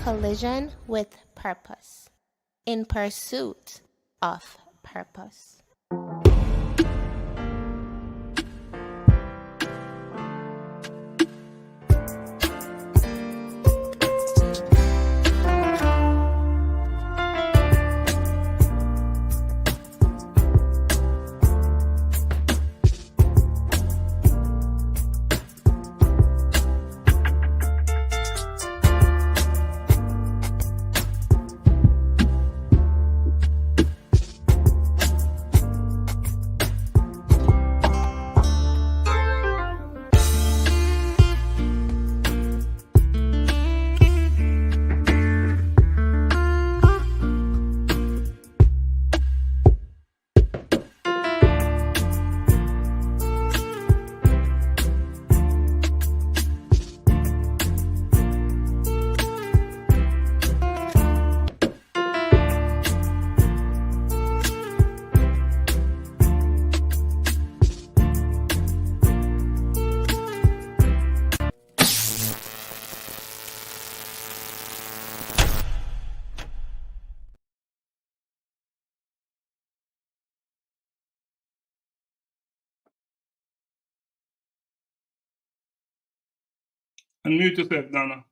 collision with purpose, in pursuit of purpose. Unmute yourself, Donna.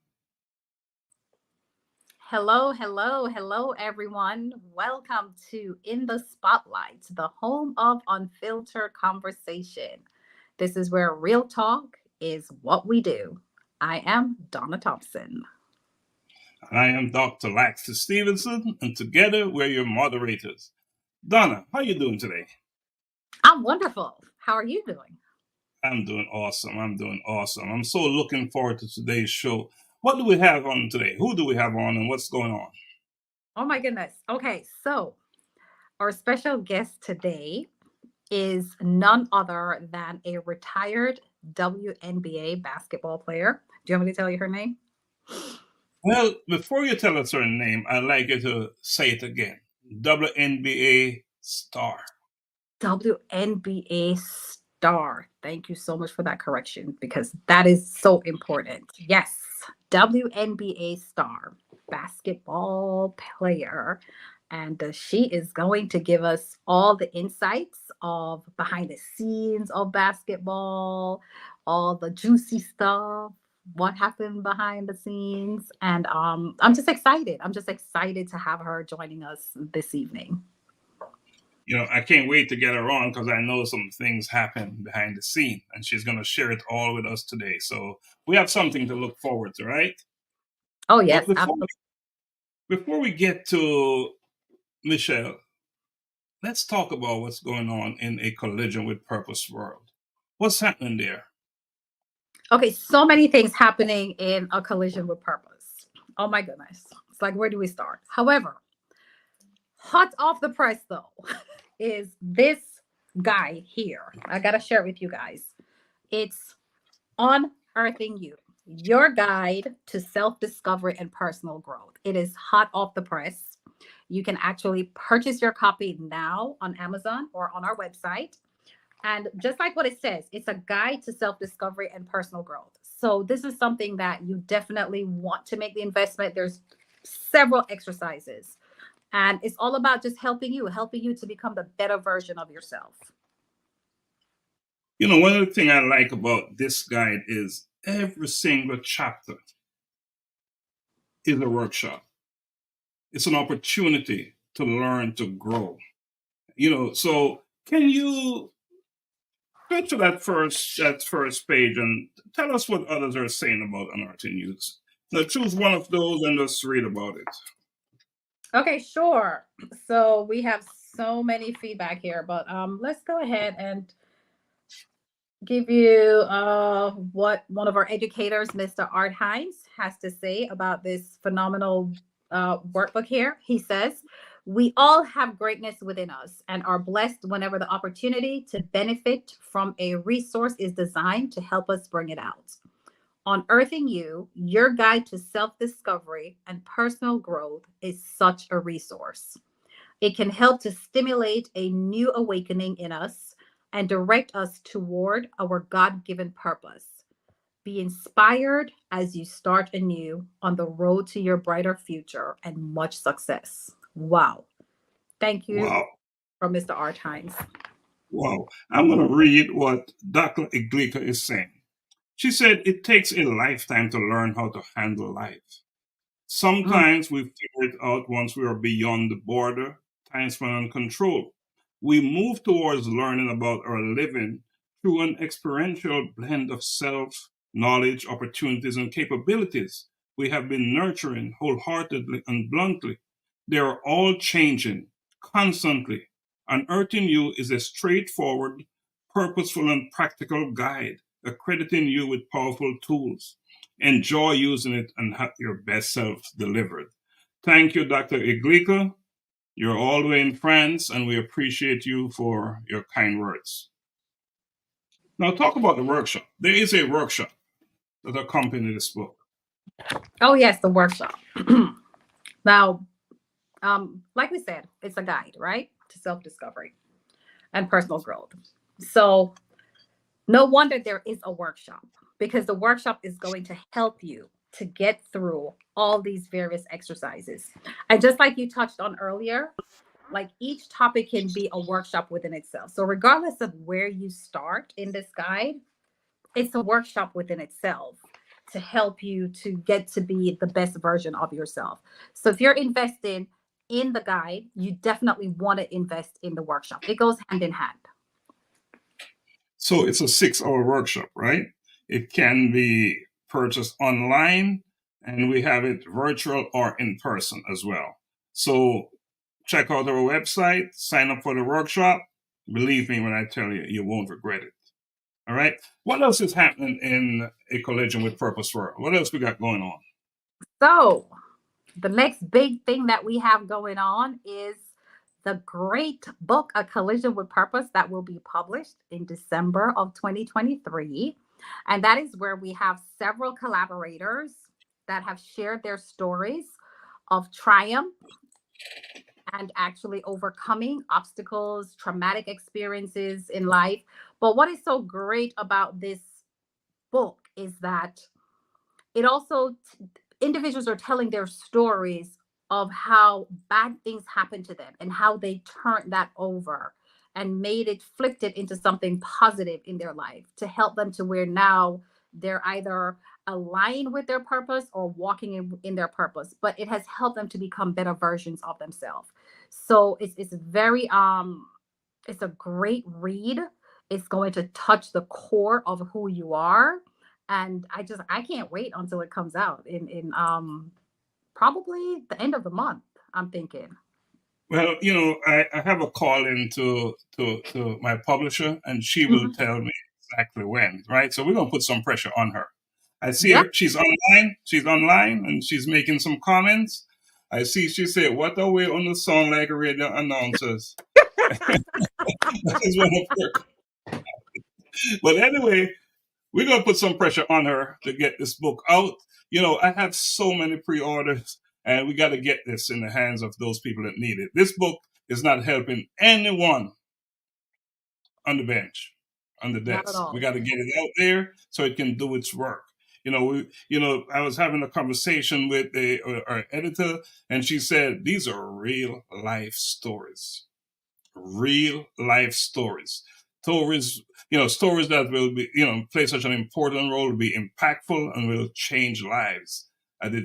Hello, everyone. Welcome to In the Spotlight, the home of unfiltered conversation. This is where real talk is what we do. I am Donna Thompson. I am Dr. Laxter Stevenson, and together we're your moderators. Donna, how are you doing today? I'm wonderful. How are you doing? I'm doing awesome. I'm so looking forward to today's show. What do we have on today? Who do we have on, and what's going on? Oh my goodness. Okay, so our special guest today is none other than a retired WNBA basketball player. Do you want me to tell you her name? Well, before you tell us her name, I'd like you to say it again. WNBA star. WNBA star. Thank you so much for that correction, because that is so important. Yes, WNBA star, basketball player. And she is going to give us all the insights of behind the scenes of basketball, all the juicy stuff, what happened behind the scenes. And I'm just excited. I'm just excited to have her joining us this evening. You know, I can't wait to get her on because I know some things happen behind the scene, and she's going to share it all with us today. So we have something to look forward to, right? Oh, yes. But before we get to Michelle, let's talk about what's going on in a collision with purpose world. What's happening there? Okay, so many things happening in a collision with purpose. Oh my goodness. It's like, where do we start? However, hot off the press though, is this guy here. I got to share it with you guys. It's Unearthing You, your guide to self-discovery and personal growth. It is hot off the press. You can actually purchase your copy now on Amazon or on our website. And just like what it says, it's a guide to self-discovery and personal growth. So this is something that you definitely want to make the investment. There's several exercises. And it's all about just helping you to become the better version of yourself. You know, one of the things I like about this guide is every single chapter is a workshop. It's an opportunity to learn, to grow. You know, so can you go to that first page and tell us what others are saying about Unearthing You? Now choose one of those and just read about it. Okay, sure. So we have so many feedback here, but let's go ahead and give you what one of our educators, Mr. Art Hines, has to say about this phenomenal workbook here. He says, we all have greatness within us and are blessed whenever the opportunity to benefit from a resource is designed to help us bring it out. Unearthing You, your guide to self-discovery and personal growth, is such a resource. It can help to stimulate a new awakening in us and direct us toward our God-given purpose. Be inspired as you start anew on the road to your brighter future and much success. Wow. Thank you Wow. from Mr. R. Times. Wow. I'm going to read what Dr. Iglika is saying. She said, it takes a lifetime to learn how to handle life. Sometimes we figure it out once we are beyond the border, time span, and control. We move towards learning about our living through an experiential blend of self, knowledge, opportunities, and capabilities we have been nurturing wholeheartedly and bluntly. They are all changing constantly. Unearthing You is a straightforward, purposeful, and practical guide, accrediting you with powerful tools. Enjoy using it and have your best self delivered. Thank you, Dr. Iglika. You're all the way in France, and we appreciate you for your kind words. Now, talk about the workshop. There is a workshop that accompanies this book. Oh, yes, the workshop. Now, like we said, it's a guide, right, to self-discovery and personal growth. So no wonder there is a workshop, because the workshop is going to help you to get through all these various exercises. And just like you touched on earlier, like each topic can be a workshop within itself. So regardless of where you start in this guide, it's a workshop within itself to help you to get to be the best version of yourself. So if you're investing in the guide, you definitely want to invest in the workshop. It goes hand in hand. So it's a 6-hour workshop, right? It can be purchased online, and we have it virtual or in person as well. So check out our website, sign up for the workshop. Believe me when I tell you, you won't regret it. All right. What else is happening in A Collision with Purpose world? What else we got going on? So the next big thing that we have going on is the great book, A Collision with Purpose, that will be published in December of 2023. And that is where we have several collaborators that have shared their stories of triumph and actually overcoming obstacles, traumatic experiences in life. But what is so great about this book is that it also, individuals are telling their stories of how bad things happened to them and how they turned that over and made it, flipped it into something positive in their life to help them to where now they're either aligned with their purpose or walking in their purpose, but it has helped them to become better versions of themselves. So it's very it's a great read. It's going to touch the core of who you are, and I can't wait until it comes out in probably the end of the month, I'm thinking. Well, I have a call in to my publisher, and she will tell me exactly when, right? So we're going to put some pressure on her. I see her. She's online. She's online, and she's making some comments. I see she said, "What are we on the song like radio announcers?" That is one of her. But anyway, we're going to put some pressure on her to get this book out. I have so many pre-orders, and we got to get this in the hands of those people that need it. This book is not helping anyone on the bench, on the desk. We got to get it out there so it can do its work. I was having a conversation with our editor, and she said, these are real life stories. Real life stories. Stories that will be, play such an important role, will be impactful, and will change lives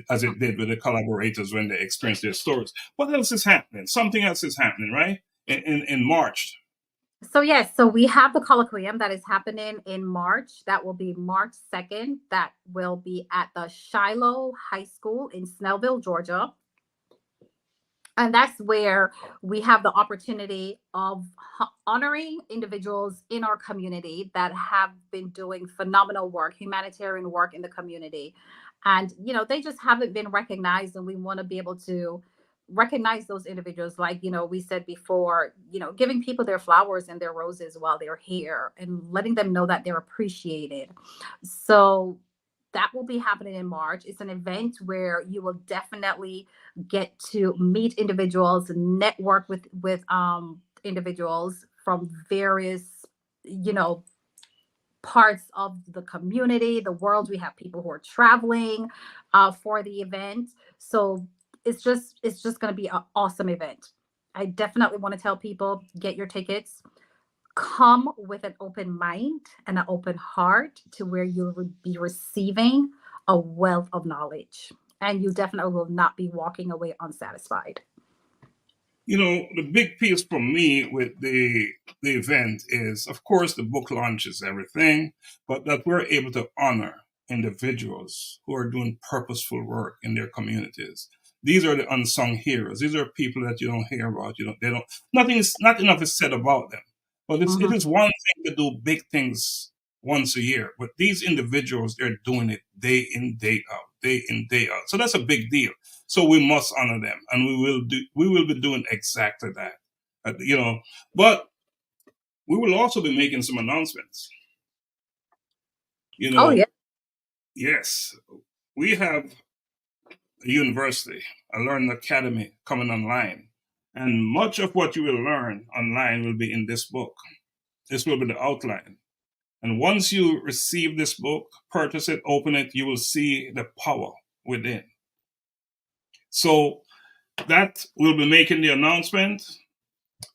as it did with the collaborators when they experienced their stories. What else is happening? Something else is happening, right? In March. So yes, so we have the colloquium that is happening in March. That will be March 2nd. That will be at the Shiloh High School in Snellville, Georgia. And that's where we have the opportunity of honoring individuals in our community that have been doing phenomenal work, humanitarian work in the community. And, they just haven't been recognized. And we want to be able to recognize those individuals. Like, we said before, giving people their flowers and their roses while they're here and letting them know that they're appreciated. So that will be happening in March. It's an event where you will definitely get to meet individuals, network with individuals from various, parts of the community, the world. We have people who are traveling for the event. So it's just going to be an awesome event. I definitely want to tell people, get your tickets. Come with an open mind and an open heart to where you'll be receiving a wealth of knowledge, and you definitely will not be walking away unsatisfied. You know, the big piece for me with the event is, of course, the book launch is everything, but that we're able to honor individuals who are doing purposeful work in their communities. These are the unsung heroes. These are people that you don't hear about. You know, they don't. Not enough is said about them. But it is one thing to do big things once a year, but these individuals, they're doing it day in, day out, day in, day out. So that's a big deal. So we must honor them, and we will be doing exactly that. You know, but we will also be making some announcements. You know, Oh, yeah. yes, we have a university, a learning academy coming online. And much of what you will learn online will be in this book. This will be the outline. And once you receive this book, purchase it, open it, you will see the power within. So that will be making the announcement,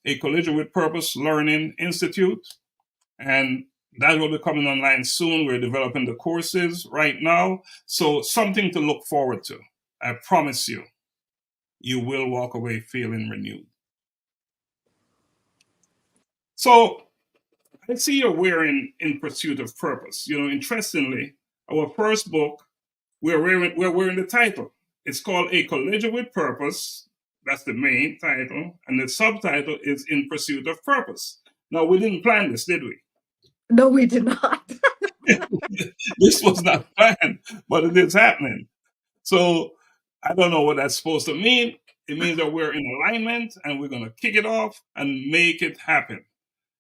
a Collision with Purpose Learning Institute. And that will be coming online soon. We're developing the courses right now. So something to look forward to. I promise you, you will walk away feeling renewed. So I see you're wearing In Pursuit of Purpose. You know, interestingly, our first book, we're wearing the title. It's called A Collision with Purpose. That's the main title. And the subtitle is In Pursuit of Purpose. Now, we didn't plan this, did we? No, we did not. This was not planned, but it is happening. So I don't know what that's supposed to mean. It means that we're in alignment and we're going to kick it off and make it happen.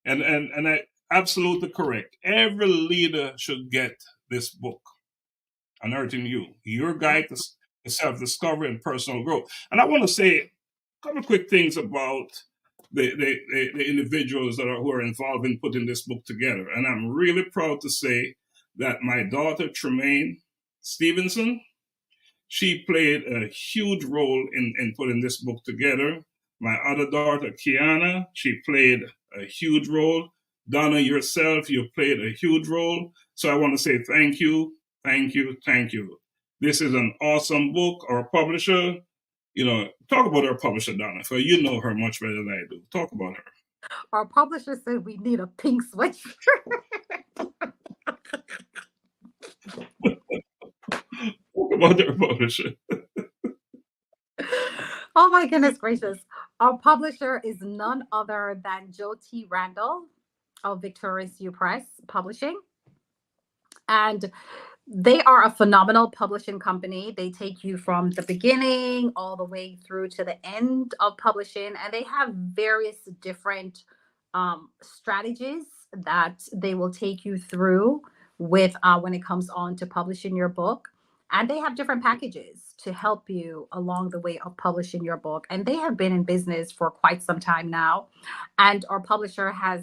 And I absolutely correct. Every leader should get this book, Unearthing You, your guide to self-discovery and personal growth. And I want to say a couple of quick things about the individuals who are involved in putting this book together. And I'm really proud to say that my daughter, Tremaine Stevenson, she played a huge role in putting this book together. My other daughter, Kiana, she played a huge role. Donna, yourself, you played a huge role. So I want to say thank you, thank you, thank you. This is an awesome book. Our publisher, you know, talk about our publisher, Donna, for you know her much better than I do. Talk about her. Our publisher said we need a pink sweatshirt. Talk about our publisher. Oh my goodness gracious. Our publisher is none other than Joe T. Randall of Victorious U Press Publishing. And they are a phenomenal publishing company. They take you from the beginning all the way through to the end of publishing. And they have various different strategies that they will take you through with when it comes on to publishing your book. And they have different packages to help you along the way of publishing your book. And they have been in business for quite some time now. And our publisher has,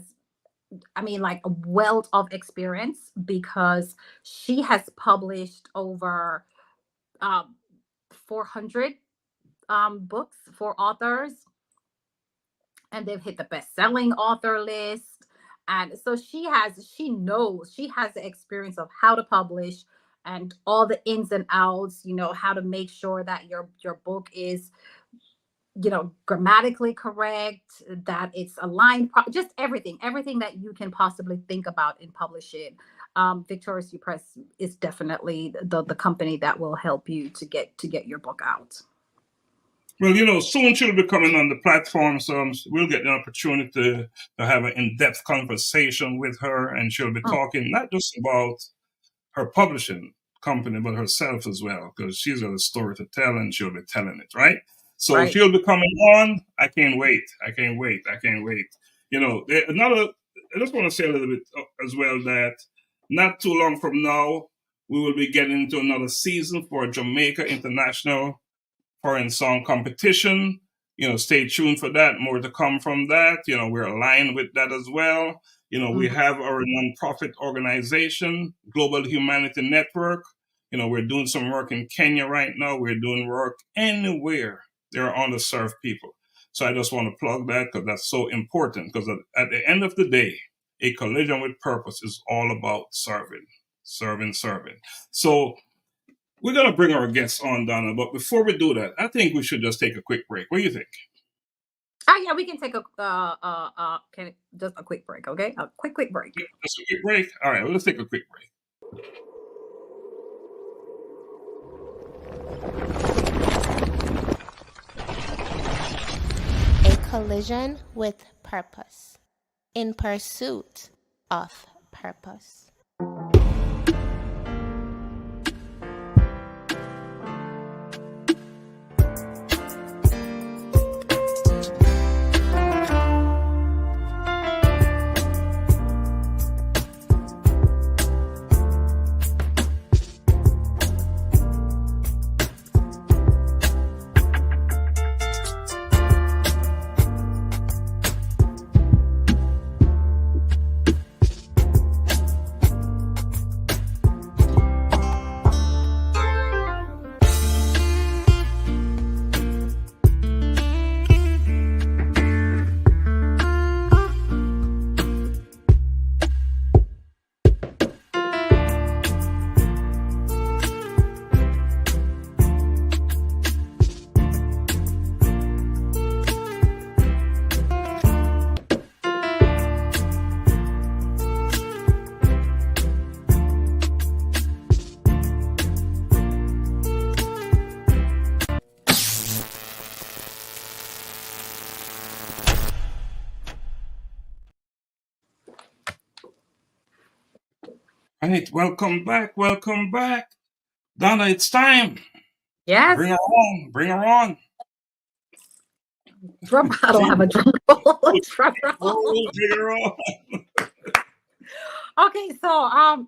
I mean, like a wealth of experience because she has published over 400 books for authors, and they've hit the best-selling author list. And so she has the experience of how to publish and all the ins and outs, you know, how to make sure that your book is, you know, grammatically correct, that it's aligned, just everything that you can possibly think about in publishing. Victorious U Press is definitely the company that will help you to get your book out. Well, you know, soon she'll be coming on the platform, so we'll get the opportunity to have an in-depth conversation with her, and she'll be talking not just about her publishing company, but herself as well, because she's got a story to tell, and she'll be telling it, right? So Right. she'll be coming on. I can't wait. I can't wait. I can't wait. You know, I just want to say a little bit as well that not too long from now, we will be getting into another season for Jamaica International Foreign Song Competition. You know, stay tuned for that. More to come from that. You know, we're aligned with that as well. We have our nonprofit organization, Global Humanity Network. We're doing some work in Kenya right now. We're doing work anywhere there are underserved people. So I just want to plug that because that's so important. Because at the end of the day, a collision with purpose is all about serving. So we're going to bring our guests on, Donna. But before we do that, I think we should just take a quick break. What do you think? Oh yeah, we can take just a quick break, okay? A quick break. Just a quick break. All right, well, let's take a quick break. A collision with purpose. In pursuit of purpose. All right, welcome back. Donna, it's time. Yes. Bring her on. I don't have a drum roll. Bring her on. Okay, so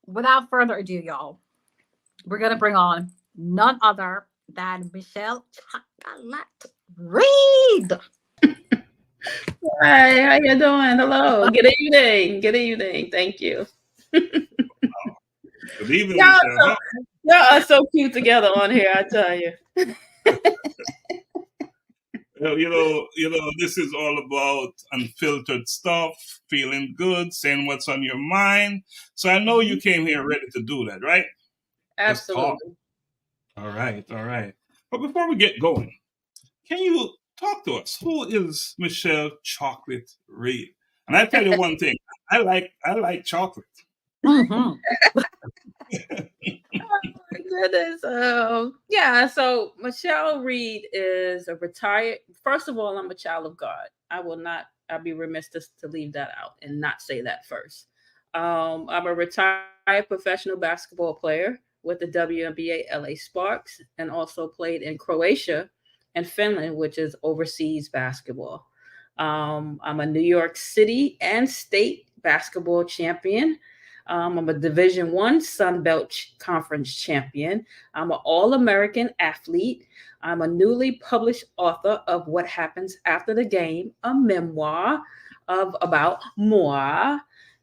without further ado, y'all, we're gonna bring on none other than Michelle Chocolate Reed. Hi, how you doing? Hello. Good evening. Thank you. Good evening, Y'all are so cute together on here, I tell you. Well, this is all about unfiltered stuff, feeling good, saying what's on your mind. So I know you came here ready to do that, right? Absolutely. All right. But before we get going, can you talk to us? Who is Michelle Chocolate Reed? And I tell you one thing, I like chocolate. Mm-hmm. Oh my goodness. So Michelle Reed is a retired. First of all, I'm a child of God. I'd be remiss to leave that out and not say that first. I'm a retired professional basketball player with the WNBA LA Sparks, and also played in Croatia and Finland, which is overseas basketball. I'm a New York City and state basketball champion. I'm a Division I Sun Belt Conference champion. I'm an All-American athlete. I'm a newly published author of What Happens After the Game, a memoir about moi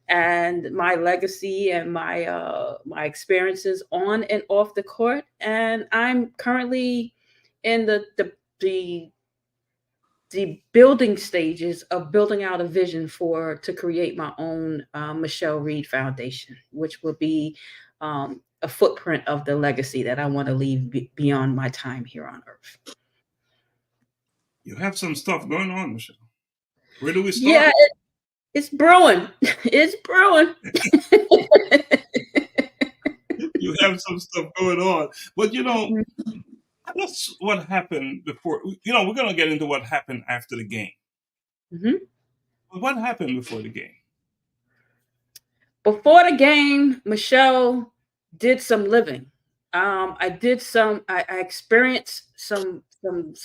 and my legacy and my experiences on and off the court. And I'm currently in the building stages of building out a vision to create my own Michelle Reed Foundation, which will be a footprint of the legacy that I want to leave beyond my time here on Earth. You have some stuff going on, Michelle. Where do we start? Yeah, it's brewing. It's brewing. You have some stuff going on. But, that's what happened before. We're going to get into what happened after the game. Mm-hmm. But what happened before the game? Before the game, Michelle did some living. I experienced some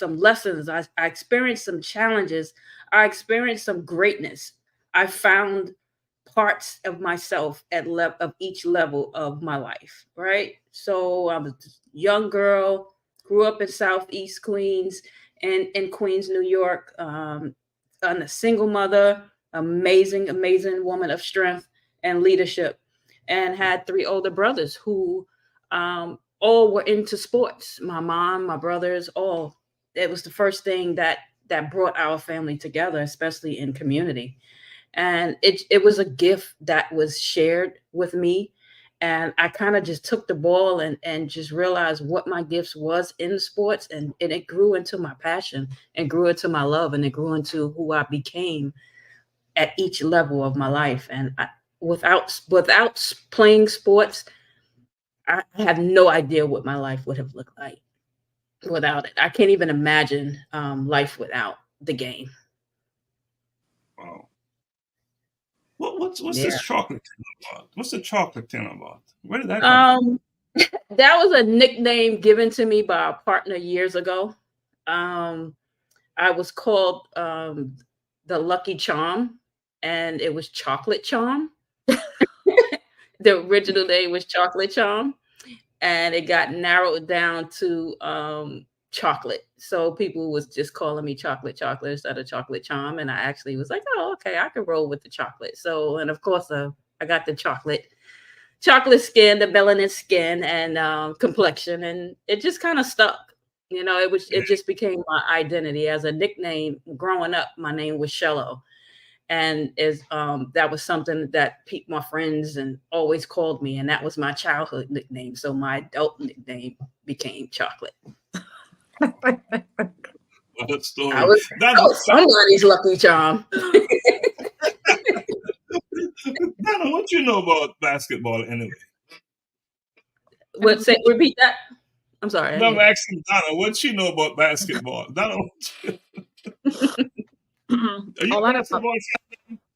lessons. I experienced some challenges. I experienced some greatness. I found parts of myself of each level of my life, right? So I was a young girl, grew up in Southeast Queens and in Queens, New York. I'm a single mother, amazing, amazing woman of strength and leadership, and had 3 older brothers who all were into sports. My mom, my brothers, all. It was the first thing that brought our family together, especially in community. And it was a gift that was shared with me. And I kind of just took the ball and just realized what my gifts was in sports, and it grew into my passion and grew into my love, and it grew into who I became at each level of my life. And without playing sports, I have no idea what my life would have looked like without it. I can't even imagine life without the game. Wow. What's Yeah. this chocolate thing about? What's the chocolate thing about? Where did that come That was a nickname given to me by a partner years ago. I was called the Lucky Charm, and it was Chocolate Charm. The original name was Chocolate Charm, and it got narrowed down to chocolate. So people was just calling me Chocolate instead of Chocolate Charm, and I actually was like, oh, okay, I can roll with the chocolate. So, and of course, I got the chocolate skin, the melanin skin, and complexion, and it just kind of stuck. You know, it just became my identity as a nickname. Growing up, my name was Shello, and that was something that my friends and always called me, and that was my childhood nickname. So my adult nickname became Chocolate. What a story. I was somebody's lucky charm. Donna, what you know about basketball anyway? Repeat that. I'm sorry. No, I'm asking Donna, what she know about basketball? Donna,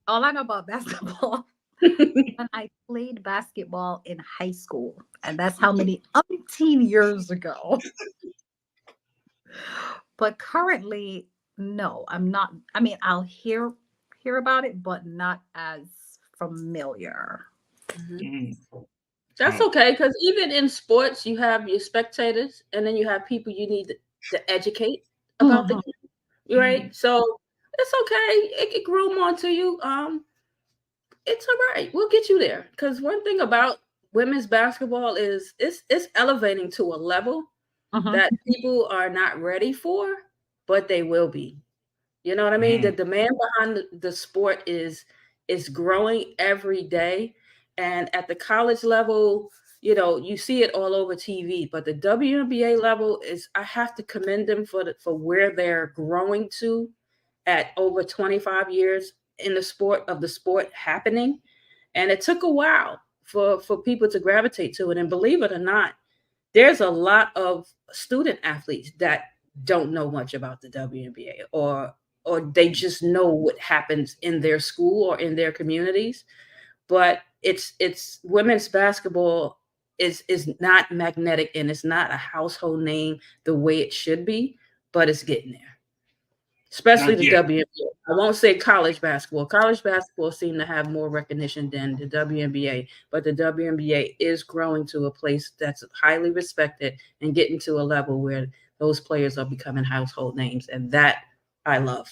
all I know about basketball, and I played basketball in high school, and that's how many umpteen years ago. But currently, no, I'm not. I mean, I'll hear about it, but not as familiar. Mm. That's okay, because even in sports, you have your spectators, and then you have people you need to educate about the game, right? So it's okay. It grew onto you. It's all right. We'll get you there. Because one thing about women's basketball is it's elevating to a level that people are not ready for, but they will be. You know what I mean? The demand behind the sport is growing every day. And at the college level, you know, you see it all over TV, but the WNBA level I have to commend them for where they're growing to at over 25 years in the sport happening. And it took a while for people to gravitate to it. And believe it or not, there's a lot of student athletes that don't know much about the WNBA, or they just know what happens in their school or in their communities. But it's women's basketball is not magnetic, and it's not a household name the way it should be, but it's getting there. Especially the WNBA. I won't say college basketball. College basketball seem to have more recognition than the WNBA, but the WNBA is growing to a place that's highly respected and getting to a level where those players are becoming household names, and that I love.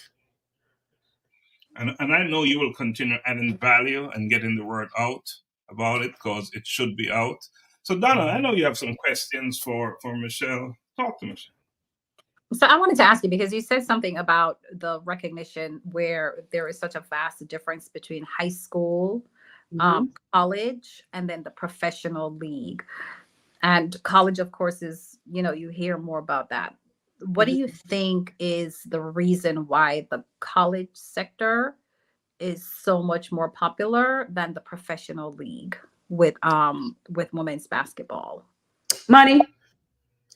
And I know you will continue adding value and getting the word out about it, because it should be out. So Donna, I know you have some questions for Michelle. Talk to Michelle. So I wanted to ask you, because you said something about the recognition where there is such a vast difference between high school, college, and then the professional league. And college, of course, is, you know, you hear more about that. What do you think is the reason why the college sector is so much more popular than the professional league with women's basketball? Money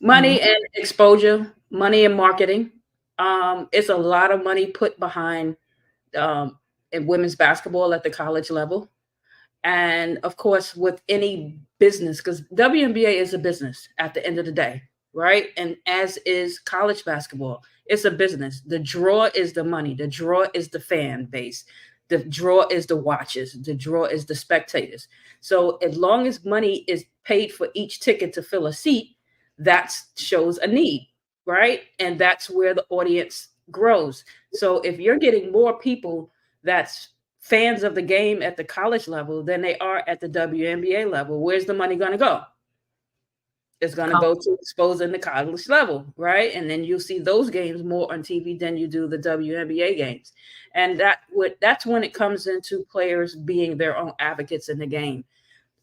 and exposure, money and marketing. It's a lot of money put behind in women's basketball at the college level. And of course, with any business, because WNBA is a business at the end of the day, right? And as is college basketball, it's a business. The draw is the money. The draw is the fan base. The draw is the watches. The draw is the spectators. So as long as money is paid for each ticket to fill a seat, that shows a need, right? And that's where the audience grows. So if you're getting more people that's fans of the game at the college level than they are at the WNBA level. Where's the money going to go? It's going to go to exposing the college level, right? And then you'll see those games more on TV than you do the WNBA games. And that's when it comes into players being their own advocates in the game.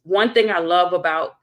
One thing I love about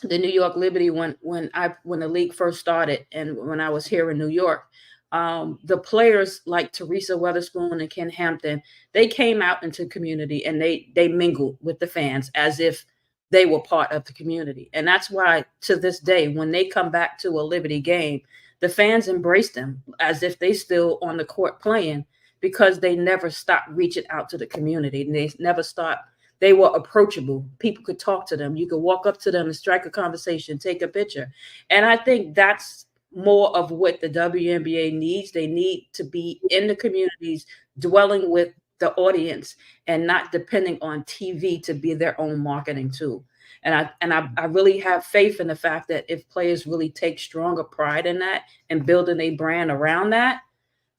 the New York Liberty when the league first started and when I was here in New York, the players like Teresa Weatherspoon and Ken Hampton, they came out into the community and they mingled with the fans as if they were part of the community. And that's why to this day, when they come back to a Liberty game, the fans embrace them as if they still on the court playing, because they never stopped reaching out to the community. And they never stopped. They were approachable. People could talk to them. You could walk up to them and strike a conversation, take a picture. And I think that's more of what the WNBA needs. They need to be in the communities, dwelling with the audience and not depending on TV to be their own marketing tool. And I really have faith in the fact that if players really take stronger pride in that and building a brand around that,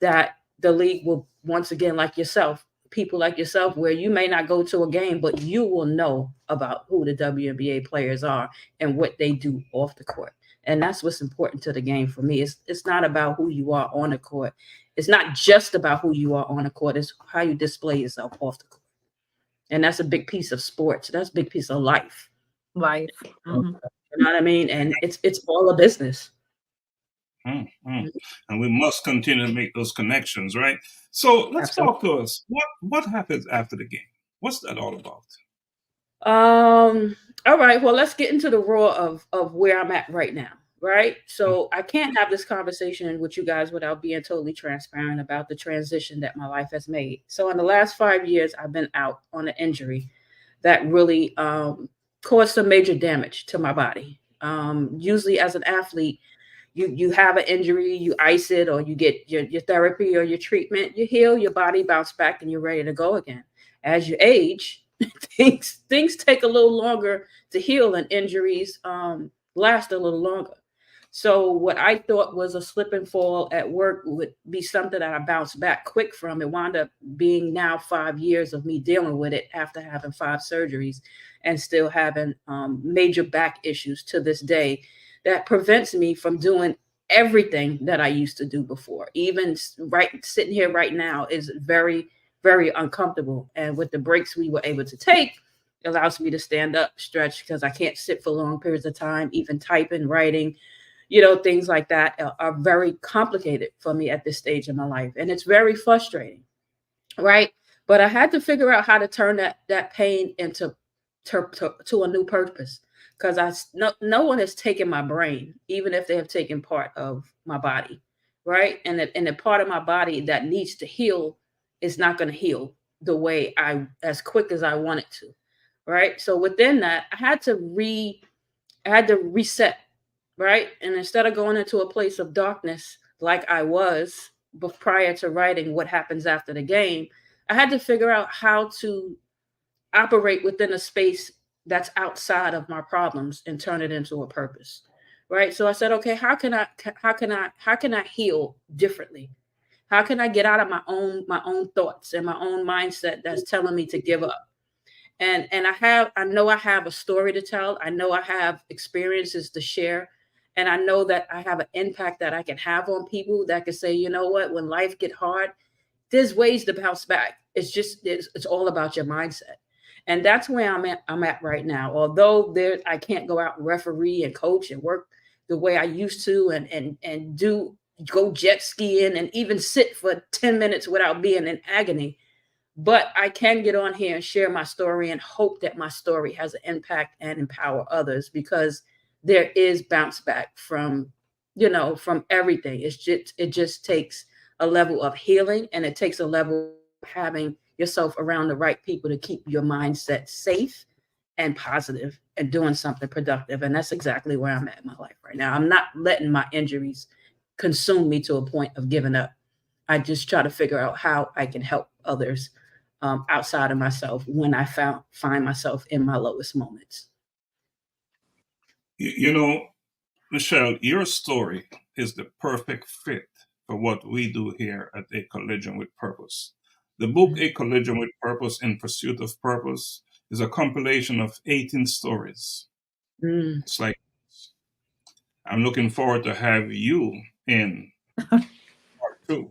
that the league will, once again, like yourself, people like yourself, where you may not go to a game, but you will know about who the WNBA players are and what they do off the court. And that's what's important to the game for me. It's not about who you are on the court. It's not just about who you are on the court. It's how you display yourself off the court. And that's a big piece of sports. That's a big piece of life. Life. Mm-hmm. You know what I mean? And it's all a business. Mm-hmm. And we must continue to make those connections, right? So let's talk to us. What happens after the game? What's that all about? All right. Well, let's get into the raw of where I'm at right now. Right. So I can't have this conversation with you guys without being totally transparent about the transition that my life has made. So in the last 5 years, I've been out on an injury that really caused some major damage to my body. Usually as an athlete, you have an injury, you ice it, or you get your therapy or your treatment, you heal, your body bounce back, and you're ready to go again. As you age, things take a little longer to heal, and injuries last a little longer. So what I thought was a slip and fall at work would be something that I bounced back quick from. It wound up being now 5 years of me dealing with it after having 5 surgeries and still having major back issues to this day that prevents me from doing everything that I used to do before. Even sitting here right now is very, very uncomfortable. And with the breaks we were able to take, it allows me to stand up, stretch, because I can't sit for long periods of time. Even typing, writing, things like that are very complicated for me at this stage in my life. And it's very frustrating, right? But I had to figure out how to turn that pain into to a new purpose, because no one has taken my brain, even if they have taken part of my body, right? And the part of my body that needs to heal is not going to heal the way as quick as I want it to, right? So within that, I had to reset, right? And instead of going into a place of darkness like I was prior to writing What Happens After the Game, I had to figure out how to operate within a space that's outside of my problems and turn it into a purpose, right? So I said, okay, how can I heal differently? How can I get out of my own thoughts and my own mindset that's telling me to give up? And I know I have a story to tell. I know I have experiences to share. And I know that I have an impact that I can have on people that can say, you know what, when life get hard, there's ways to bounce back. It's all about your mindset. And that's where I'm at right now. Although I can't go out and referee and coach and work the way I used to and go jet skiing and even sit for 10 minutes without being in agony. But I can get on here and share my story and hope that my story has an impact and empower others, because there is bounce back from everything. It just takes a level of healing, and it takes a level of having yourself around the right people to keep your mindset safe and positive and doing something productive. And that's exactly where I'm at in my life right now. I'm not letting my injuries consume me to a point of giving up. I just try to figure out how I can help others outside of myself when I find myself in my lowest moments. Michelle, your story is the perfect fit for what we do here at A Collision with Purpose. The book A Collision with Purpose in Pursuit of Purpose is a compilation of 18 stories. It's like, I'm looking forward to have you in part 2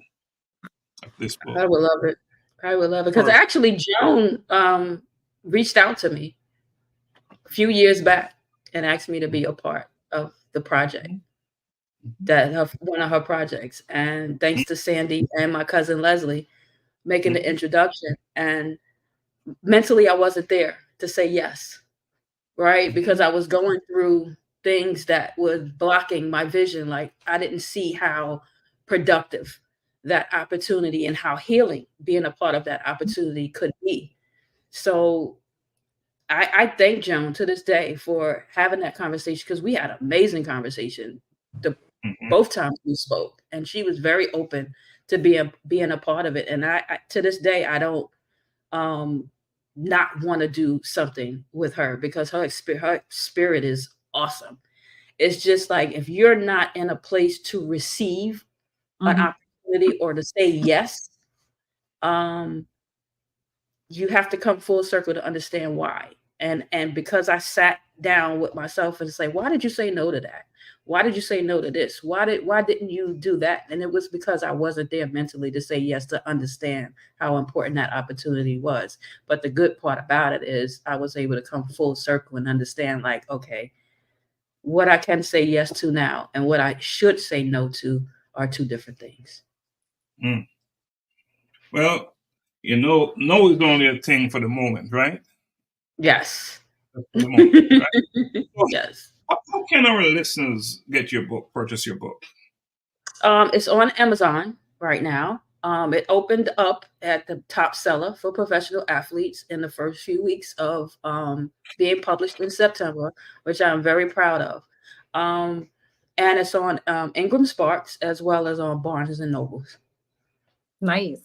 of this book. I would love it. I would love it. Because actually, Joan reached out to me a few years back and asked me to be a part of the project, one of her projects. And thanks to Sandy and my cousin Leslie making the introduction. And mentally, I wasn't there to say yes, right? Because I was going through things that was blocking my vision. Like, I didn't see how productive that opportunity and how healing being a part of that opportunity could be. So I thank Joan to this day for having that conversation, because we had an amazing conversation both times we spoke, and she was very open to being a part of it. And I to this day, I don't not want to do something with her, because her spirit is awesome. It's just like, if you're not in a place to receive an opportunity or to say yes, you have to come full circle to understand why. And because I sat down with myself and say, why did you say no to that? Why did you say no to this? Why didn't you do that? And it was because I wasn't there mentally to say yes, to understand how important that opportunity was. But the good part about it is I was able to come full circle and understand, like, okay, what I can say yes to now and what I should say no to are two different things. Well, no is only a thing for the moment, right? Yes. For the moment, right? Yes. How can our listeners get your book, purchase your book? It's on Amazon right now. It opened up at the top seller for professional athletes in the first few weeks of being published in September, which I'm very proud of. And it's on Ingram Sparks as well as on Barnes and Nobles. Nice.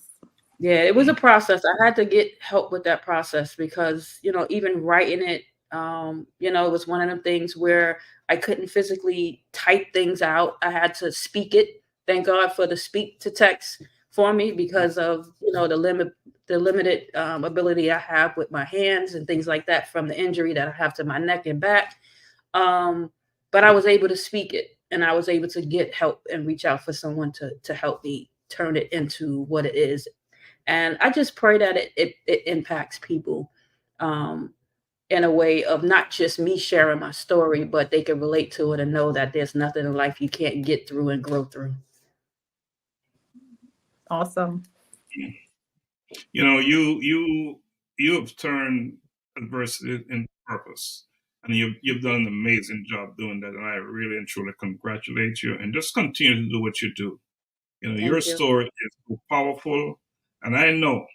Yeah, it was a process. I had to get help with that process because, even writing it, it was one of them things where I couldn't physically type things out. I had to speak it. Thank God for the speak to text for me, because of, the limited ability I have with my hands and things like that from the injury that I have to my neck and back. But I was able to speak it, and I was able to get help and reach out for someone to help me turn it into what it is. And I just pray that it impacts people in a way of not just me sharing my story, but they can relate to it and know that there's nothing in life you can't get through and grow through. Awesome. You have turned adversity into purpose, and you've done an amazing job doing that. And I really and truly congratulate you, and just continue to do what you do. Your story is so powerful, and I know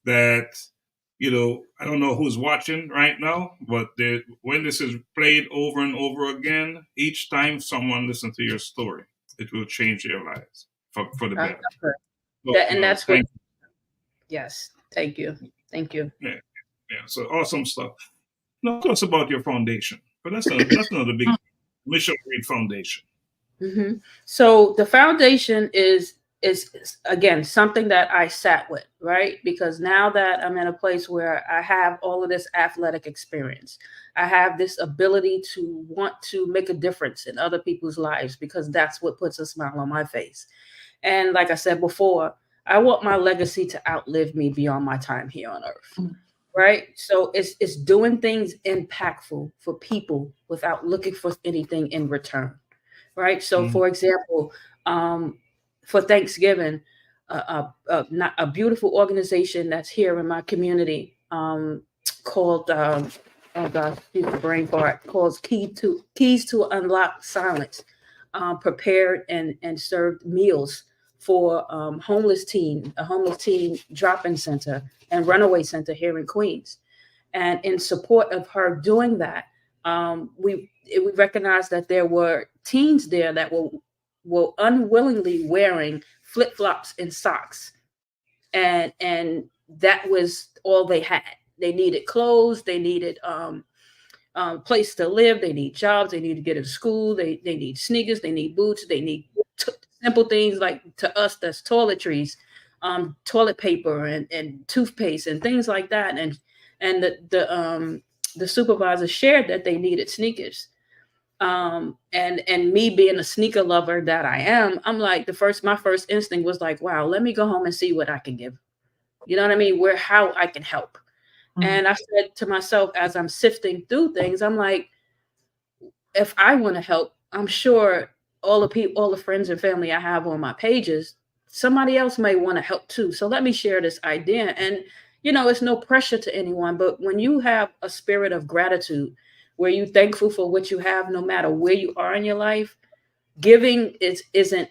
that, I don't know who's watching right now, but when this is played over and over again, each time someone listens to your story, it will change their lives for the better. That's what. Yes, thank you. Yeah. So awesome stuff. Now, tell us about your foundation. But that's another big Michelle Reed Foundation. Mm-hmm. So the foundation is again something that I sat with, right? Because now that I'm in a place where I have all of this athletic experience, I have this ability to want to make a difference in other people's lives, because that's what puts a smile on my face. And like I said before, I want my legacy to outlive me beyond my time here on earth. Right. So it's doing things impactful for people without looking for anything in return. Right. So, for example, for Thanksgiving, not a beautiful organization that's here in my community called, oh gosh, excuse the brain fart, called Keys to Unlock Silence, prepared and served meals for a homeless teen drop-in center and runaway center here in Queens. And in support of her doing that, we recognized that there were teens there that were unwillingly wearing flip-flops and socks. And that was all they had. They needed clothes. They needed place to live. They need jobs. They need to get to school. They need sneakers. They need boots. They need simple things like, to us, that's toiletries. toilet paper and toothpaste and things like that. And the supervisor shared that they needed sneakers. And me being a sneaker lover that I am, I'm like, my first instinct was like, wow, let me go home and see what I can give. You know what I mean? How I can help. And I said to myself, as I'm sifting through things, I'm like, if I want to help, I'm sure all the friends and family I have on my pages, somebody else may want to help too. So let me share this idea. And, it's no pressure to anyone, but when you have a spirit of gratitude, where you're thankful for what you have, no matter where you are in your life, giving isn't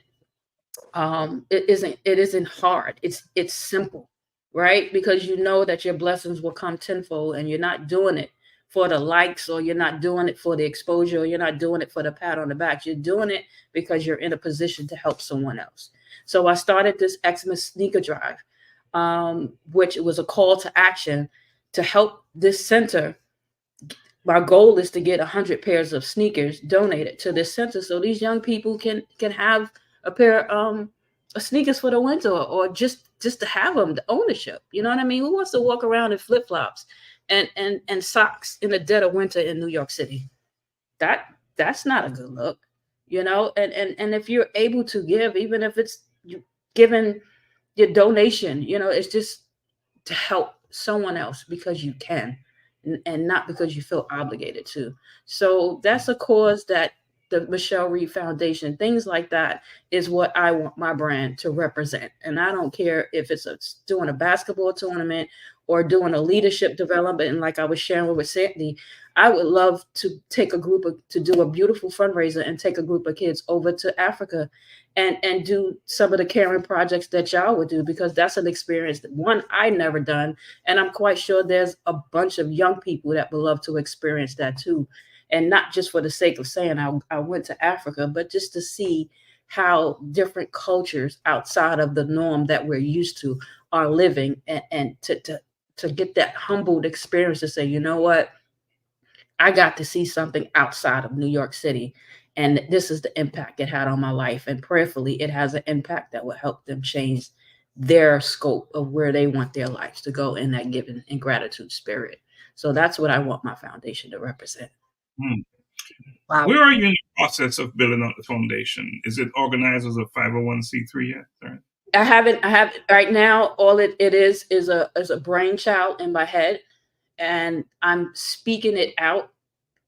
hard. It's simple, right? Because you know that your blessings will come tenfold, and you're not doing it for the likes, or you're not doing it for the exposure, or you're not doing it for the pat on the back. You're doing it because you're in a position to help someone else. So I started this Xmas sneaker drive, which was a call to action to help this center. My goal is to get 100 pairs of sneakers donated to this center, so these young people can have a pair of sneakers for the winter, or just to have them, the ownership. You know what I mean? Who wants to walk around in flip-flops and socks in the dead of winter in New York City? That's not a good look, and if you're able to give, even if it's you giving your donation, it's just to help someone else because you can, and not because you feel obligated to. So that's a cause that the Michelle Reed Foundation, things like that, is what I want my brand to represent. And I don't care if it's doing a basketball tournament or doing a leadership development. And like I was sharing with Sandy, I would love to to do a beautiful fundraiser and take a group of kids over to Africa and do some of the caring projects that y'all would do, because that's an experience that, one, I never done. And I'm quite sure there's a bunch of young people that would love to experience that too. And not just for the sake of saying I went to Africa, but just to see how different cultures outside of the norm that we're used to are living, and to get that humbled experience to say, you know what, I got to see something outside of New York City, and this is the impact it had on my life. And prayerfully, it has an impact that will help them change their scope of where they want their lives to go in that giving and gratitude spirit. So that's what I want my foundation to represent. Wow. Where are you in the process of building up the foundation? Is it organized as a 501c3 yet? Right? I have right now. All it is a brainchild in my head, and I'm speaking it out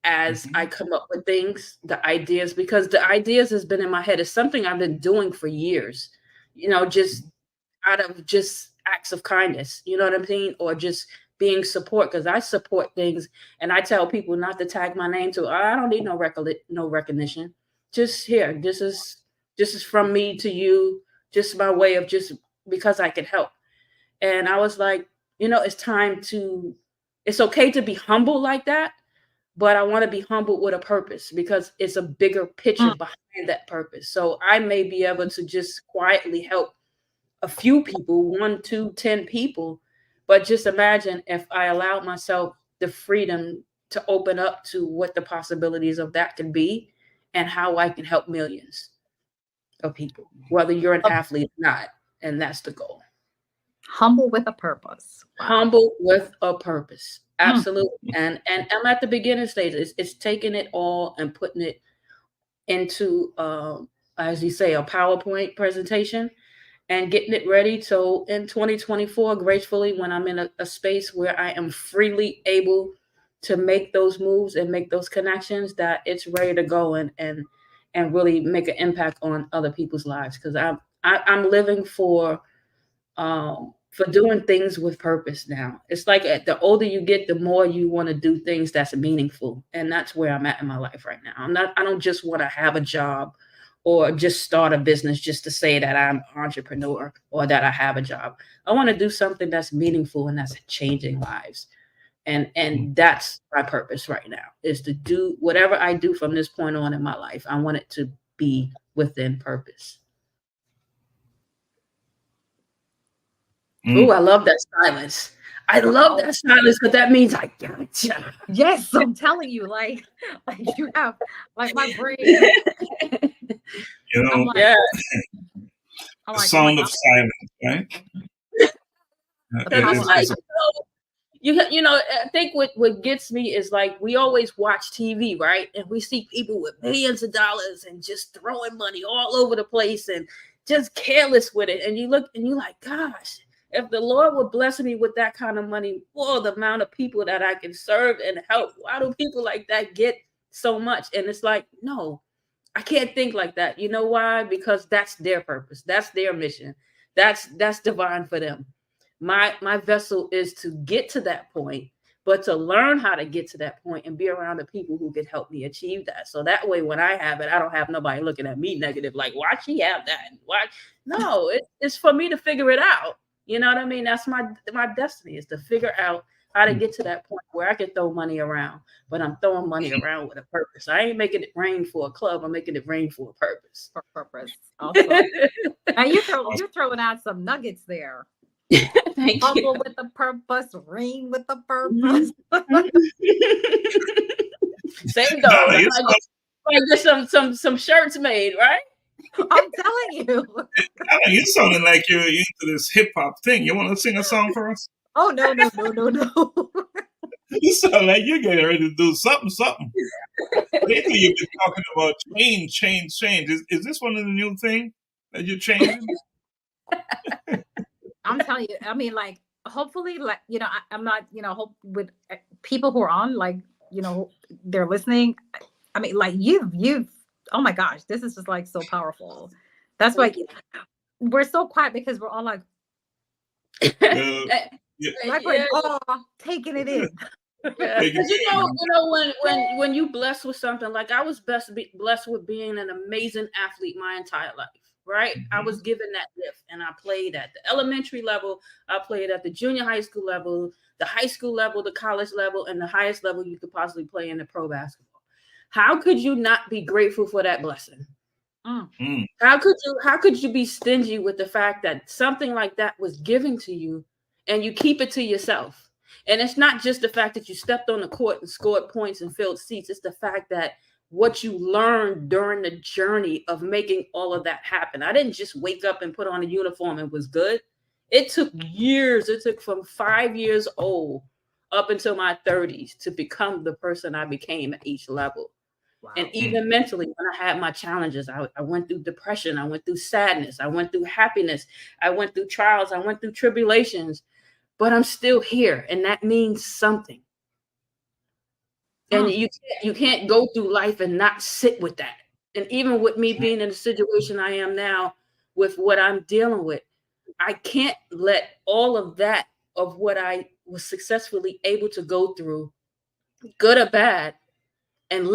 as I come up with things, the ideas, because the ideas has been in my head. It's something I've been doing for years, just out of just acts of kindness, you know what I'm saying? Or just being support, because I support things, and I tell people not to tag my name to. I don't need no recognition. Just here, this is from me to you, just my way of, just because I can help. And I was like, it's okay to be humble like that, but I want to be humbled with a purpose, because it's a bigger picture behind that purpose. So I may be able to just quietly help a few people, 1, 2, 10 people. But just imagine if I allowed myself the freedom to open up to what the possibilities of that can be, and how I can help millions of people, whether you're an athlete or not. And that's the goal. Humble with a purpose. Wow. Humble with a purpose. Absolutely. And I'm at the beginning stages. It's taking it all and putting it into, as you say, a PowerPoint presentation, and getting it ready. So in 2024, gracefully, when I'm in a space where I am freely able to make those moves and make those connections, that it's ready to go and really make an impact on other people's lives. Because I'm living for doing things with purpose now. It's like the older you get, the more you want to do things that's meaningful. And that's where I'm at in my life right now. I don't just want to have a job or just start a business just to say that I'm an entrepreneur or that I have a job. I want to do something that's meaningful and that's changing lives. And that's my purpose right now, is to do whatever I do from this point on in my life. I want it to be within purpose. Oh, I love that silence. I love that silence, because that means I gotcha. Yes, I'm telling you, like you have, like, my brain. Like, Oh The my sound God. of silence, right? Because it's like, It's a- you know, I think what gets me is like we always watch TV, right? And we see people with millions of dollars and just throwing money all over the place and just careless with it. And you look and you're like, gosh, if the Lord would bless me with that kind of money, for the amount of people that I can serve and help, why do people like that get so much? And it's like, no, I can't think like that. You know why? Because that's their purpose. That's their mission. That's divine for them. My vessel is to get to that point, but to learn how to get to that point and be around the people who can help me achieve that. So that way, when I have it, I don't have nobody looking at me negative, like, why she have that? Why? No, it's for me to figure it out. You know what I mean? That's my destiny, is to figure out how to get to that point where I can throw money around, but I'm throwing money around with a purpose. I ain't making it rain for a club. I'm making it rain for a purpose. For purpose. Awesome. Now you're throwing out some nuggets there. Thank Bubble you. with a purpose, rain with a purpose. Same Donna, goal. you I get some shirts made, right? I'm telling you. Donna, you sounding like you're into this hip hop thing. You want to sing a song for us? Oh no. You sound like you're getting ready to do something. Lately, you've been talking about change. Is this one of the new thing that you're changing? I'm telling you. I mean, like, hopefully, like, you know, I'm not, you know, hope with people who are on, like, you know, they're listening. I mean, like, you've. Oh my gosh, this is just like so powerful. That's why we're so quiet, because we're all like, like we're all taking it in. Yeah. You know, when you blessed with something, like I was blessed with being an amazing athlete my entire life, right? I was given that gift, and I played at the elementary level, I played at the junior high school level, the high school level, the college level, and the highest level you could possibly play in the pro basketball. How could you not be grateful for that blessing? How could you be stingy with the fact that something like that was given to you and you keep it to yourself? And it's not just the fact that you stepped on the court and scored points and filled seats. It's the fact that what you learned during the journey of making all of that happen. I didn't just wake up and put on a uniform and was good. It took years. It took from 5 years old up until my 30s to become the person I became at each level. Wow. And even mentally, when I had my challenges, I went through depression, I went through sadness, I went through happiness, I went through trials, I went through tribulations, but I'm still here, and that means something. And you can't go through life and not sit with that. And even with me being in the situation I am now, with what I'm dealing with, I can't let all of that, of what I was successfully able to go through, good or bad, and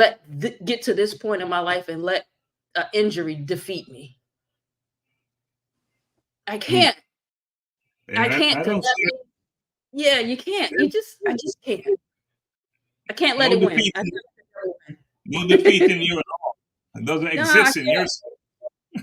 get to this point in my life and let an injury defeat me. I can't. Yeah, I can't. Yeah, you can't. I just can't. I can't let it win. No defeat in you at all. It doesn't exist in your soul.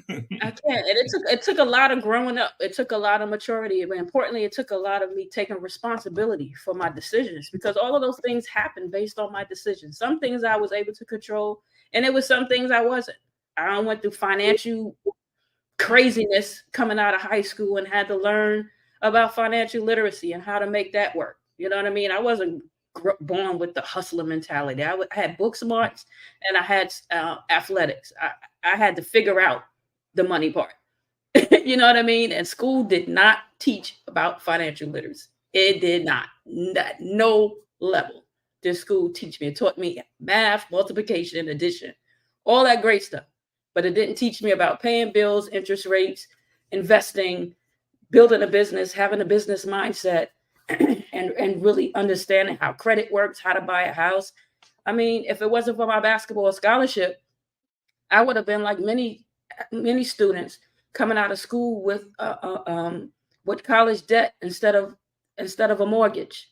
I can't. And it took a lot of growing up. It took a lot of maturity. But importantly, it took a lot of me taking responsibility for my decisions, because all of those things happened based on my decisions. Some things I was able to control, and it was some things I wasn't. I went through financial craziness coming out of high school and had to learn about financial literacy and how to make that work. You know what I mean? I wasn't born with the hustler mentality. I had book smarts and I had athletics. I had to figure out the money part. You know what I mean? And school did not teach about financial literacy. It did not. No level did school teach me. It taught me math, multiplication, addition, all that great stuff. But it didn't teach me about paying bills, interest rates, investing, building a business, having a business mindset, and really understanding how credit works, how to buy a house. I mean, if it wasn't for my basketball scholarship, I would have been like many students coming out of school with college debt instead of a mortgage.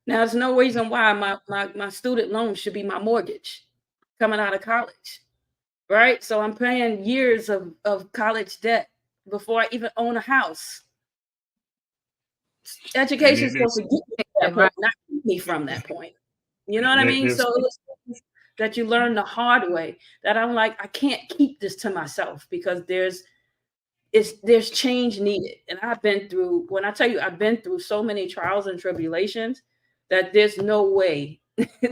Now, there's no reason why my student loan should be my mortgage coming out of college, right? So I'm paying years of college debt before I even own a house. Education is supposed to get me to that point, not keep me from that point. You know what I mean? So it was that you learn the hard way, that I'm like, I can't keep this to myself, because there's there's change needed. And I've been through, when I tell you, I've been through so many trials and tribulations that there's no way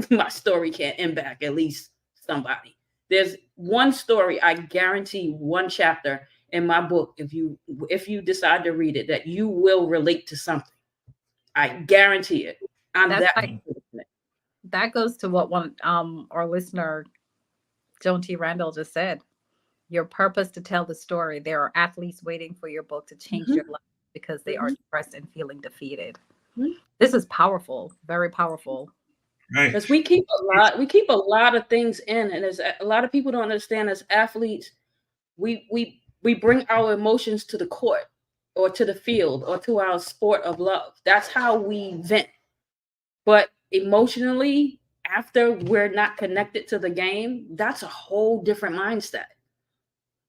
my story can't impact at least somebody. There's one story, I guarantee, one chapter in my book, if you decide to read it, that you will relate to something. I guarantee it. That goes to what one our listener Joan T. Randall just said. Your purpose to tell the story. There are athletes waiting for your book to change your life because they are depressed and feeling defeated. This is powerful, very powerful. Right. Because we keep a lot of things in, and as a lot of people don't understand, as athletes, we bring our emotions to the court or to the field or to our sport of love. That's how we vent. But emotionally, after we're not connected to the game, that's a whole different mindset.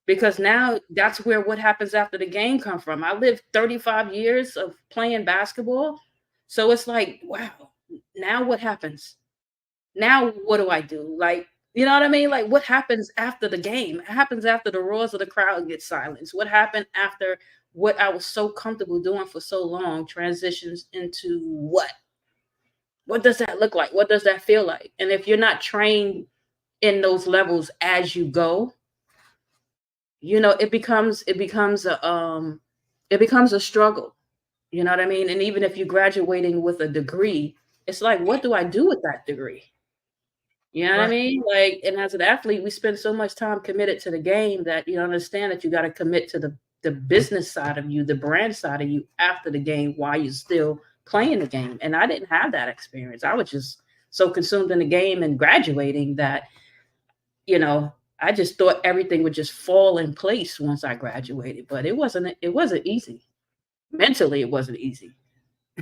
Because now that's where what happens after the game come from. I lived 35 years of playing basketball. So it's like, wow, now what happens? Now what do I do? Like, you know what I mean? Like, what happens after the game? It happens after the roars of the crowd get silenced. What happened after what I was so comfortable doing for so long transitions into what? What does that look like? What does that feel like? And if you're not trained in those levels as you go, it becomes a struggle. You know what I mean? And even if you're graduating with a degree, it's like, what do I do with that degree? You know what I mean? Like, and as an athlete, we spend so much time committed to the game that you understand that you got to commit to the business side of you, the brand side of you after the game while you're still playing the game. And I didn't have that experience. I was just so consumed in the game and graduating that, I just thought everything would just fall in place once I graduated, but it wasn't easy. Mentally, it wasn't easy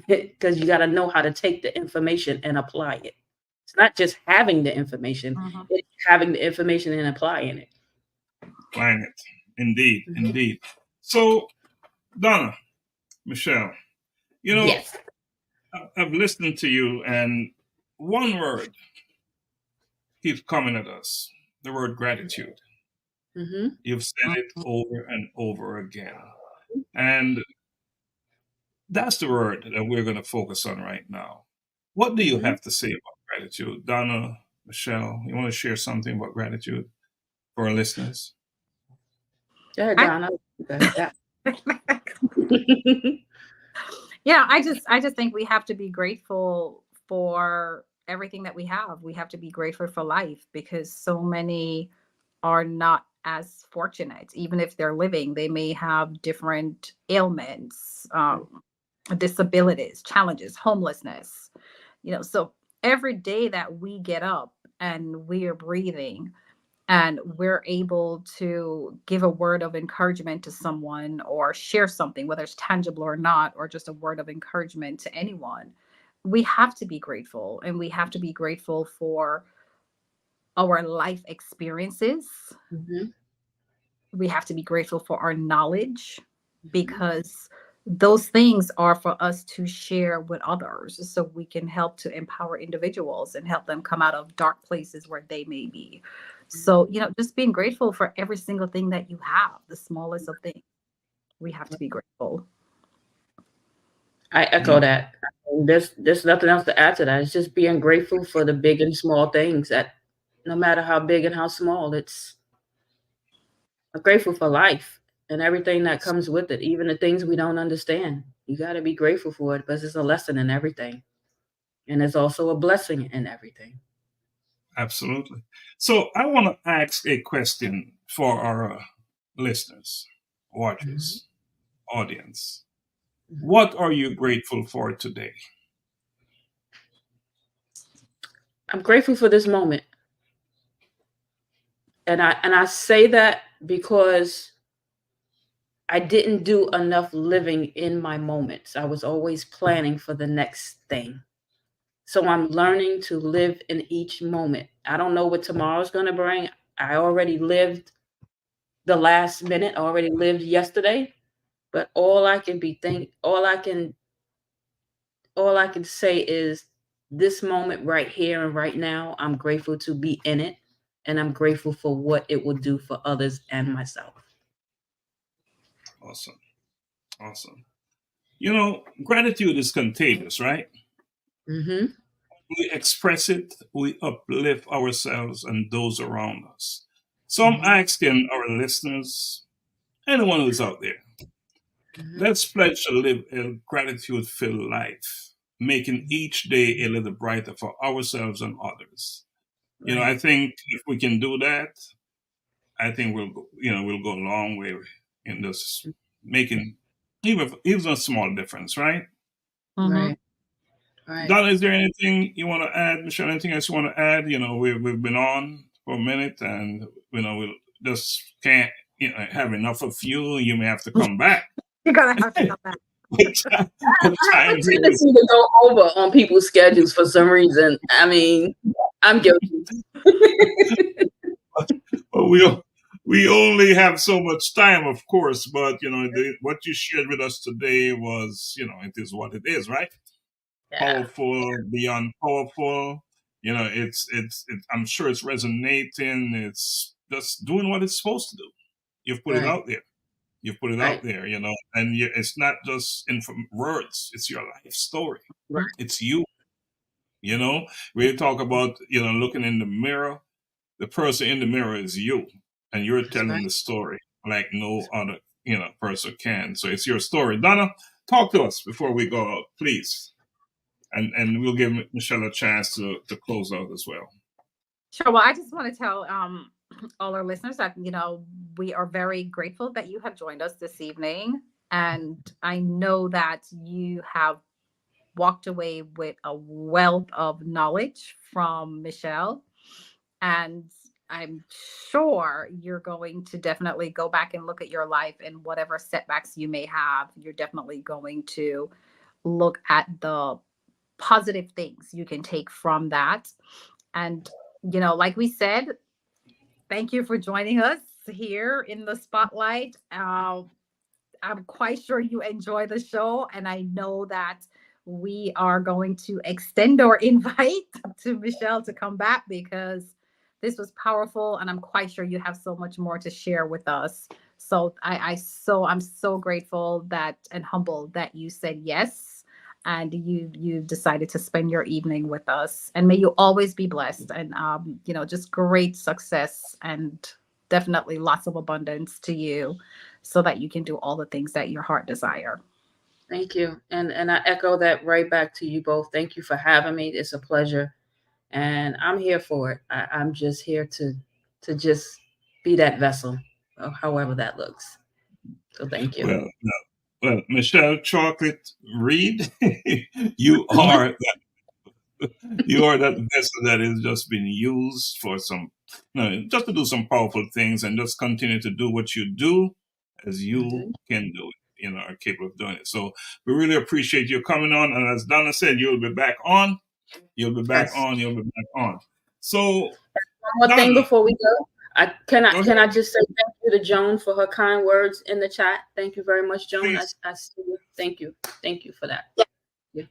because you got to know how to take the information and apply it. It's not just having the information, it's having the information and applying it. Applying it. Indeed, indeed. So, Donna, Michelle, Yes. I've listened to you, and one word keeps coming at us, the word gratitude. You've said it over and over again. And that's the word that we're going to focus on right now. What do you have to say about gratitude? Donna, Michelle, you want to share something about gratitude for our listeners? Yeah, Donna. Yeah, I just think we have to be grateful for everything that we have. We have to be grateful for life because so many are not as fortunate. Even if they're living, they may have different ailments, disabilities, challenges, homelessness. So every day that we get up and we are breathing and we're able to give a word of encouragement to someone or share something, whether it's tangible or not, or just a word of encouragement to anyone, we have to be grateful. And we have to be grateful for our life experiences. We have to be grateful for our knowledge because those things are for us to share with others so we can help to empower individuals and help them come out of dark places where they may be. So, just being grateful for every single thing that you have, the smallest of things. We have to be grateful. I echo that. There's nothing else to add to that. It's just being grateful for the big and small things that no matter how big and how small, I'm grateful for life and everything that comes with it, even the things we don't understand. You got to be grateful for it because it's a lesson in everything. And it's also a blessing in everything. Absolutely. So I want to ask a question for our listeners, watchers, audience. What are you grateful for today? I'm grateful for this moment. And I say that because I didn't do enough living in my moments. I was always planning for the next thing. So I'm learning to live in each moment. I don't know what tomorrow's going to bring. I already lived the last minute, I already lived yesterday, but all I can say is this moment right here and right now, I'm grateful to be in it, and I'm grateful for what it will do for others and myself. Awesome. Awesome. You know, gratitude is contagious, right? Mm-hmm. We express it, we uplift ourselves and those around us. So I'm Mm-hmm. asking our listeners, anyone who's out there, Mm-hmm. let's pledge to live a gratitude filled life, making each day a little brighter for ourselves and others. You know, Right. I think if we can do that, I think we'll go a long way in this making even a small difference, right? Mhm. Right. Right. Donna, is there anything you want to add, Michelle? Anything else you want to add? You know, we've been on for a minute, and we just can't have enough of you. You may have to come back. You're gonna have to come back. What I have a time is tendency to go over on people's schedules for some reason. I mean, I'm guilty. well, we only have so much time, of course, but you know what you shared with us today was, it is what it is, right? Yeah. Powerful, beyond powerful. You know, I'm sure it's resonating. It's just doing what it's supposed to do. You've put it Right. out there. You've put it out Right. there, and it's not just in words. It's your life story. Right. It's you. We talk about, looking in the mirror. The person in the mirror is you, and you're That's telling right. the story like no other, person can. So it's your story. Donna, talk to us before we go out, please. And we'll give Michelle a chance to close out as well. Sure. Well, I just want to tell all our listeners that we are very grateful that you have joined us this evening, and I know that you have walked away with a wealth of knowledge from Michelle, and I'm sure you're going to definitely go back and look at your life, and whatever setbacks you may have, you're definitely going to look at the positive things you can take from that. And like we said, thank you for joining us here in the spotlight. I'm quite sure you enjoy the show, and I know that we are going to extend our invite to Michelle to come back, because this was powerful, and I'm quite sure you have so much more to share with us. So I'm so grateful that and humbled that you said yes, and you decided to spend your evening with us. And may you always be blessed, and just great success, and definitely lots of abundance to you, so that you can do all the things that your heart desire. Thank you. And I echo that right back to you both. Thank you for having me. It's a pleasure. And I'm here for it. I'm just here to just be that vessel, however that looks. So thank you. Well, Michelle Chocolate Reed, you are you are that vessel that is just being used for just to do some powerful things, and just continue to do what you do as you Mhm. can do it, are capable of doing it. So we really appreciate you coming on. And as Donna said, you'll be back on. You'll be back Yes. on. You'll be back on. So, One more thing Donna, before we go. go Can ahead, I just say thank you to Joan for her kind words in the chat. Thank you very much, Joan. please. I see you. Thank you. Thank you for that. Yeah.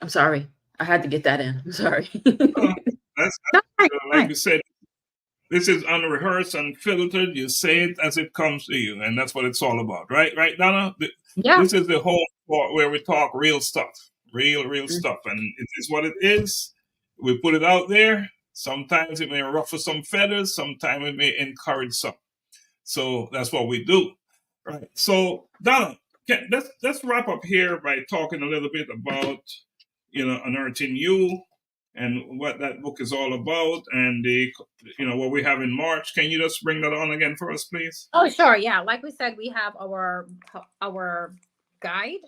I'm sorry. I had to get that in. I'm sorry. That's Hi, like hi. you said. This is unrehearsed, unfiltered. You say it as it comes to you, and that's what it's all about, right? Right, Donna? Yeah. This is the whole part where we talk real stuff, real stuff, and it is what it is. We put it out there. Sometimes it may ruffle some feathers. Sometimes it may encourage some. So that's what we do, right? So Donna, let's wrap up here by talking a little bit about unearthing you and what that book is all about, and what we have in March. Can you just bring that on again for us, please? Oh, sure. Yeah. Like we said, we have our guide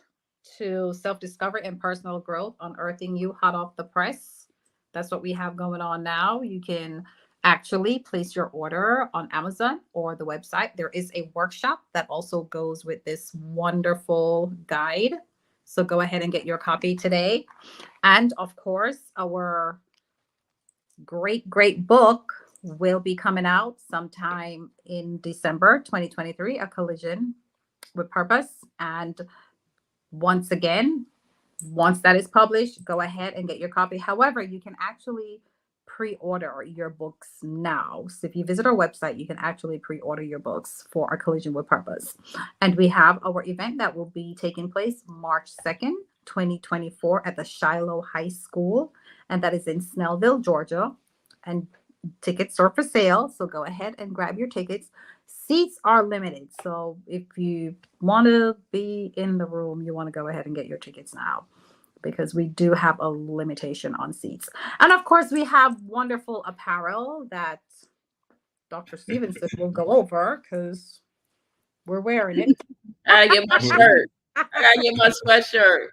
to self-discovery and personal growth, unearthing you hot off the press. That's what we have going on now. You can actually place your order on Amazon or the website. There is a workshop that also goes with this wonderful guide. So go ahead and get your copy today. And of course, our great book will be coming out sometime in December 2023, A Collision with Purpose. And once again, once that is published, go ahead and get your copy. However, you can actually pre-order your books now. So if you visit our website, you can actually pre-order your books for A Collision with Purpose. And we have our event that will be taking place March 2nd, 2024 at the Shiloh High School. And that is in Snellville, Georgia. And tickets are for sale. So go ahead and grab your tickets. Seats are limited. So if you want to be in the room, you want to go ahead and get your tickets now, because we do have a limitation on seats. And of course, we have wonderful apparel that Dr. Stevenson will go over because we're wearing it. I gotta get my shirt. I gotta get my sweatshirt.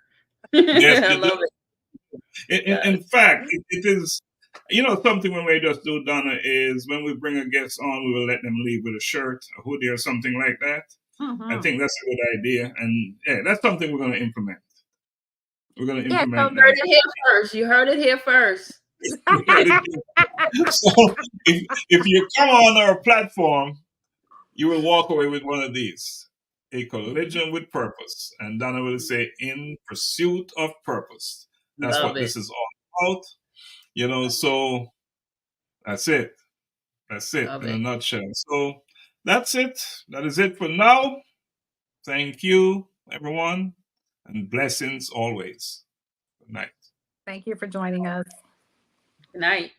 Yes, I love it. in fact, it is, something when we just do, Donna, is when we bring a guest on, we will let them leave with a shirt, a hoodie, or something like that. I think that's a good idea. And yeah, that's something we're going to implement. We're going to implement You heard it here first. You heard it here first. So if you come on our platform, you will walk away with one of these: A Collision with Purpose. And Donna will say, in pursuit of purpose. That's Love what it. this is all about. So that's it. That's it Love in a it. nutshell. So that's it. That is it for now. Thank you, everyone, and blessings always. Good night. Thank you for joining us. Good night.